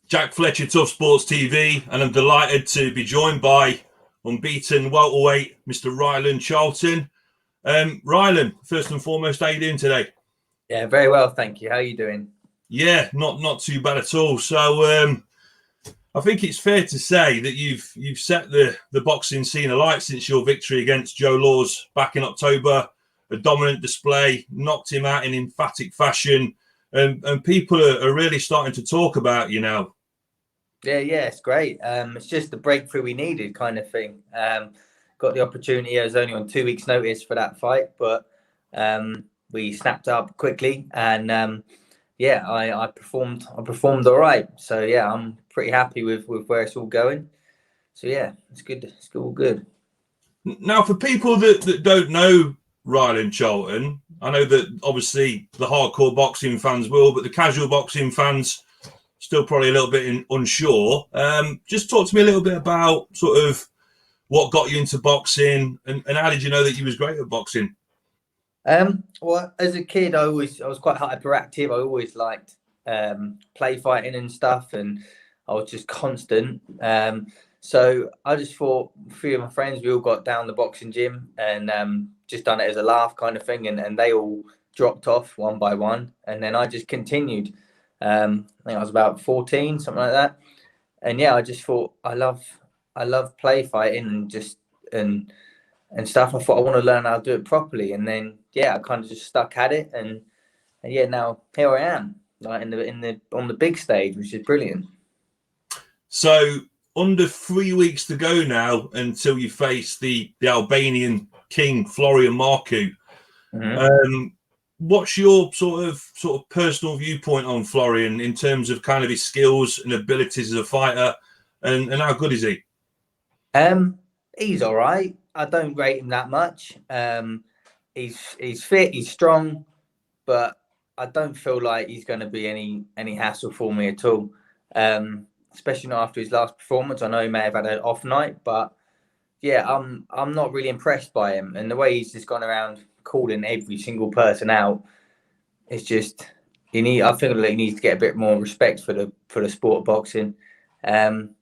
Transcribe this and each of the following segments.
Jack Fletcher, Tough Sports TV, and I'm delighted to be joined by unbeaten welterweight Mr. Rylan Charlton. Rylan, first and foremost, how are you doing today? Yeah, very well, thank you. How are you doing? Yeah, not too bad at all. So I think it's fair to say that you've set the boxing scene alight since your victory against Joe Laws back in October. A dominant display, knocked him out in emphatic fashion, and people are really starting to talk about you now. Yeah, it's great. It's just the breakthrough we needed, kind of thing. Got the opportunity. I was only on 2 weeks' notice for that fight, but we snapped up quickly, and I performed. I performed all right. So yeah, I'm pretty happy with where it's all going. So yeah, it's good. It's all good. Now, for people that don't know Rylan Charlton, I know that obviously the hardcore boxing fans will, but the casual boxing fans still probably a little bit unsure. Just talk to me a little bit about sort of what got you into boxing, and how did you know that you was great at boxing? Well, as a kid, I was quite hyperactive. I always liked play fighting and stuff, and I was just constant. So I just thought, a few of my friends, we all got down the boxing gym and just done it as a laugh kind of thing, and they all dropped off one by one, and then I just continued. I think I was about 14, something like that. And yeah, I just thought I love play fighting and stuff. I thought I want to learn how to do it properly, and then yeah, I kind of just stuck at it, and yeah, now here I am, like on the big stage, which is brilliant. So under 3 weeks to go now until you face the Albanian king Florian Marku. Mm-hmm. What's your sort of personal viewpoint on Florian in terms of kind of his skills and abilities as a fighter, and how good is he? He's all right. I don't rate him that much. He's fit, he's strong, but I don't feel like he's going to be any hassle for me at all. Especially not after his last performance. I know he may have had an off night, but yeah, I'm not really impressed by him, and the way he's just gone around calling every single person out. It's just I feel like he needs to get a bit more respect for the sport of boxing, and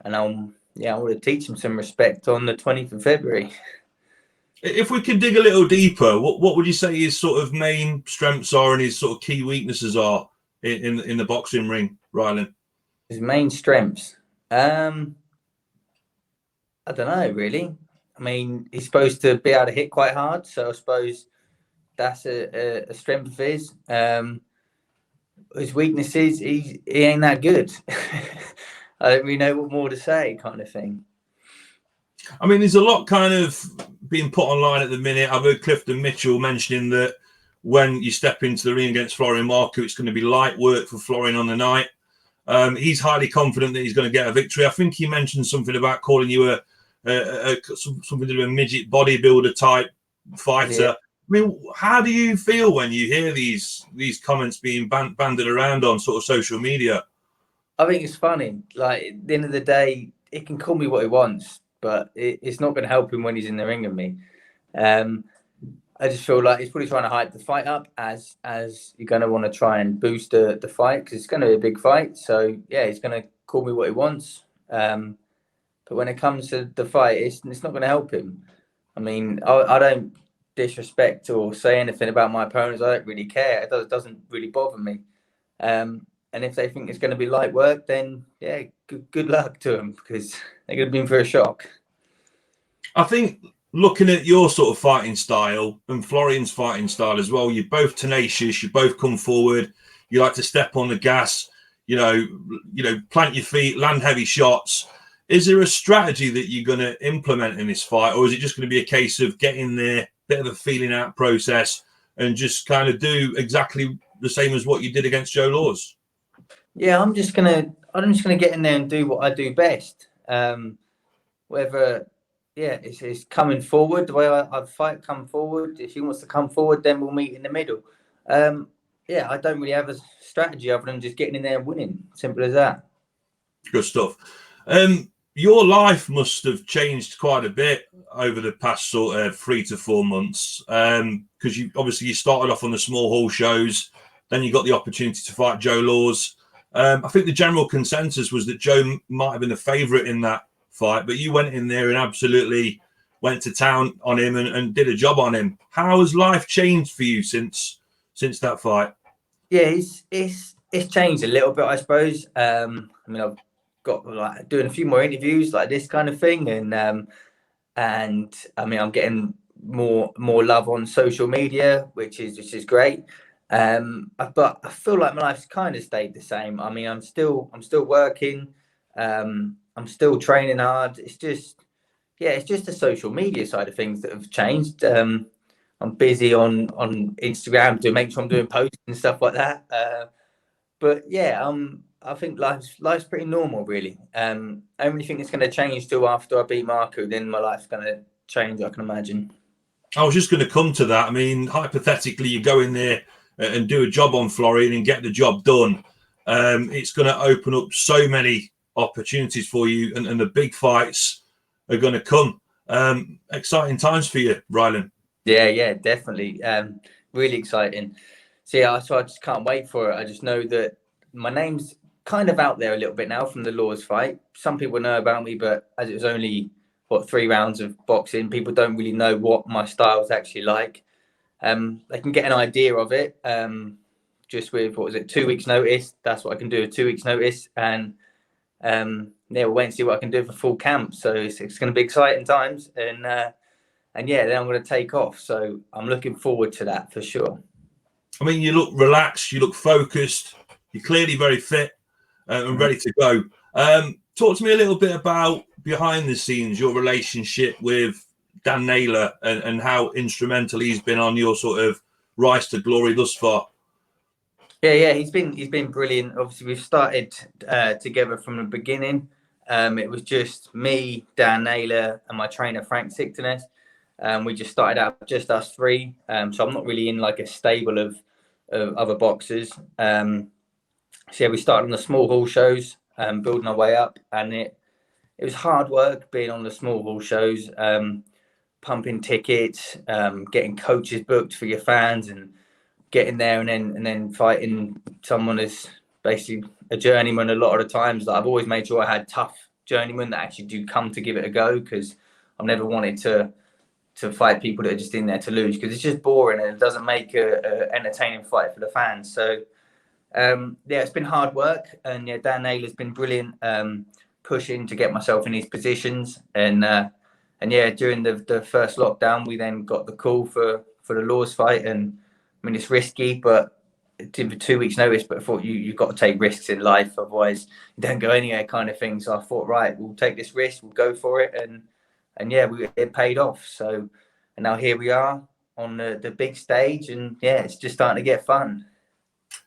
I want to teach him some respect on the 20th of February. If we could dig a little deeper, what would you say his sort of main strengths are and his sort of key weaknesses are in the boxing ring, Rylan? His main strengths, I don't know really. I mean, he's supposed to be able to hit quite hard, so I suppose that's a strength of his. His weaknesses, he ain't that good. I don't really know what more to say, kind of thing. I mean, there's a lot kind of being put online at the minute. I've heard Clifton Mitchell mentioning that when you step into the ring against Florian Marku, it's going to be light work for Florian on the night. He's highly confident that he's going to get a victory. I think he mentioned something about calling you something to do a midget bodybuilder type fighter. Yeah. I mean, how do you feel when you hear these comments being banded around on sort of social media? I think it's funny. Like, at the end of the day, he can call me what he wants, but it's not going to help him when he's in the ring with me. I just feel like he's probably trying to hype the fight up as you're going to want to try and boost the fight, because it's going to be a big fight. So yeah, he's going to call me what he wants. But when it comes to the fight, it's not going to help him. I mean, I don't disrespect or say anything about my opponents. I don't really care. It doesn't really bother me. And if they think it's going to be light work, then yeah, good luck to them, because they're going to be in for a shock. I think looking at your sort of fighting style and Florian's fighting style as well, you're both tenacious. You both come forward. You like to step on the gas. You know, plant your feet, land heavy shots. Is there a strategy that you're going to implement in this fight, or is it just going to be a case of getting there, bit of a feeling out process, and just kind of do exactly the same as what you did against Joe Laws? Yeah, I'm just gonna get in there and do what I do best. It's coming forward, the way I fight, come forward. If he wants to come forward, then we'll meet in the middle. I don't really have a strategy other than just getting in there and winning. Simple as that. Good stuff. Your life must have changed quite a bit over the past sort of 3 to 4 months, because you started off on the small hall shows, then you got the opportunity to fight Joe Laws, I think the general consensus was that Joe might have been the favourite in that fight, but you went in there and absolutely went to town on him and did a job on him. How has life changed for you since that fight? Yeah, it's changed a little bit, I suppose. I mean, I've got like doing a few more interviews like this kind of thing, and I mean, I'm getting more love on social media, which is great. But I feel like my life's kind of stayed the same. I mean, I'm still working. I'm still training hard. It's just the social media side of things that have changed. I'm busy on Instagram to make sure I'm doing posts and stuff like that. But yeah, I think life's pretty normal, really. I only think it's going to change till after I beat Marku. Then my life's going to change, I can imagine. I was just going to come to that. I mean, hypothetically, you go in there and do a job on Florian and get the job done. It's going to open up so many opportunities for you, and the big fights are going to come. Exciting times for you, Rylan. Yeah, definitely. Really exciting. So I just can't wait for it. I just know that my name's kind of out there a little bit now from the Laws fight. Some people know about me, but as it was only 3 rounds of boxing, people don't really know what my style is actually like. They can get an idea of it just with 2 weeks notice. That's what I can do with 2 weeks notice, and we'll wait and see what I can do for full camp. So it's going to be exciting times, and yeah, then I'm going to take off. So I'm looking forward to that for sure. I mean, you look relaxed, you look focused, you're clearly very fit and ready to go. Talk to me a little bit about behind the scenes, your relationship with Dan Naylor and how instrumental he's been on your sort of rise to glory thus far. Yeah, he's been brilliant. Obviously, we've started together from the beginning. It was just me, Dan Naylor, and my trainer Frank Sictones. We just started out just us three. So I'm not really in like a stable of other boxers. So yeah, we started on the small hall shows, building our way up, and it was hard work being on the small hall shows, pumping tickets, getting coaches booked for your fans, and getting there and then fighting someone as basically a journeyman. A lot of the times, that I've always made sure I had tough journeymen that actually do come to give it a go, because I've never wanted to fight people that are just in there to lose, because it's just boring and it doesn't make a entertaining fight for the fans. So yeah, it's been hard work, and yeah, Dan Naylor's been brilliant, pushing to get myself in these positions, and yeah, during the first lockdown, we then got the call for the Laws fight, and I mean, it's risky, but for 2 weeks notice, but I thought you've got to take risks in life, otherwise you don't go anywhere, kind of thing. So I thought, right, we'll take this risk, we'll go for it, and yeah, it paid off. So, and now here we are on the big stage, and yeah, it's just starting to get fun.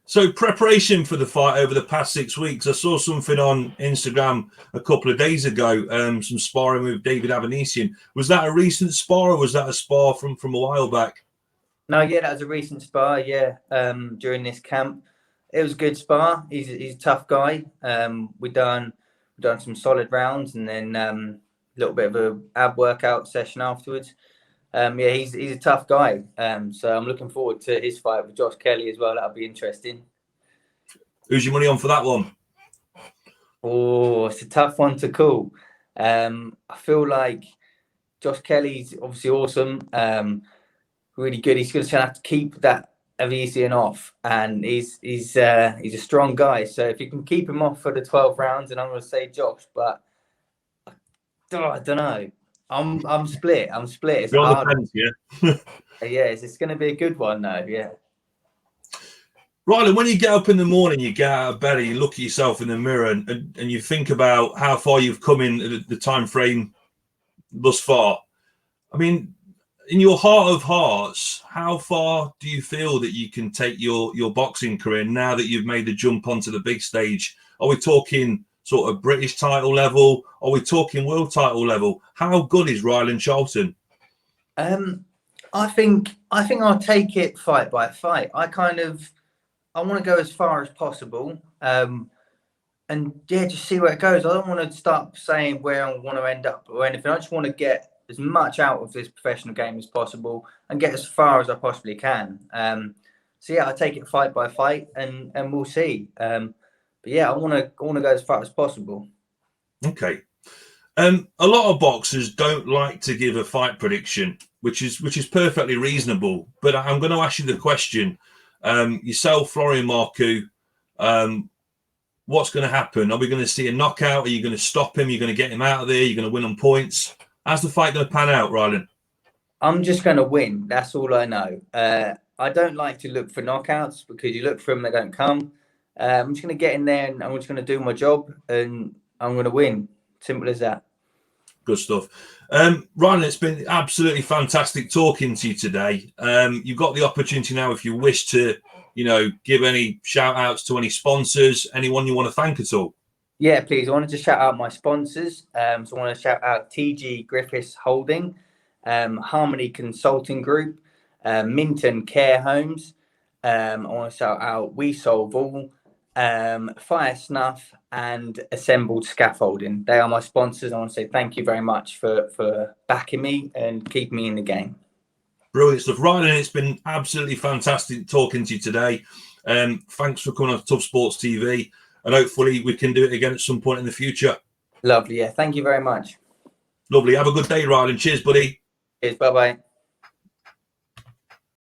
So preparation for the fight over the past 6 weeks. I saw something on Instagram a couple of days ago, some sparring with David Avanesian. Was that a recent spar, or was that a spar from a while back? No, yeah, that was a recent spar. Yeah, during this camp, it was a good spar. He's a tough guy. We done some solid rounds, and then a little bit of a ab workout session afterwards. Yeah, he's a tough guy. So I'm looking forward to his fight with Josh Kelly as well. That'll be interesting. Who's your money on for that one? Oh, it's a tough one to call. I feel like Josh Kelly's obviously awesome. Really good. He's going to have to keep that Avesian off, and he's a strong guy. So if you can keep him off for the 12 rounds, and I'm going to say Josh, but I don't know. I'm split. It's You're hard. on the fence, yeah. Yeah, it's going to be a good one though. Yeah. Rylan, when you get up in the morning, you get out of bed and you look at yourself in the mirror and you think about how far you've come in the time frame thus far. I mean, in your heart of hearts, how far do you feel that you can take your boxing career now that you've made the jump onto the big stage? Are we talking sort of British title level? Are we talking world title level? How good is Rylan Charlton? I think I'll take it fight by fight. I want to go as far as possible, and yeah, just see where it goes. I don't want to start saying where I want to end up or anything. I just want to get as much out of this professional game as possible and get as far as I possibly can. So yeah, I'll take it fight by fight, and we'll see. But yeah, I want to go as far as possible. Okay. A lot of boxers don't like to give a fight prediction, which is perfectly reasonable. But I'm going to ask you the question: yourself, Florian Marku, what's going to happen? Are we going to see a knockout? Are you going to stop him? Are you going to get him out of there? Are you going to win on points? How's the fight going to pan out, Rylan? I'm just going to win. That's all I know. I don't like to look for knockouts because you look for them, they don't come. I'm just going to get in there and I'm just going to do my job and I'm going to win. Simple as that. Good stuff. Rylan, it's been absolutely fantastic talking to you today. You've got the opportunity now, if you wish to, give any shout outs to any sponsors, anyone you want to thank at all. Yeah, please. I wanted to shout out my sponsors. So I want to shout out TG Griffiths Holding, Harmony Consulting Group, Minton Care Homes. I want to shout out We Solve All, Fire Snuff, and Assembled Scaffolding. They are my sponsors. I want to say thank you very much for backing me and keeping me in the game. Brilliant stuff. Rylan, it's been absolutely fantastic talking to you today. Thanks for coming on Tough Sports TV, and hopefully we can do it again at some point in the future. Lovely. Yeah, thank you very much. Lovely. Have a good day, Rylan. Cheers, buddy. Cheers. Bye-bye.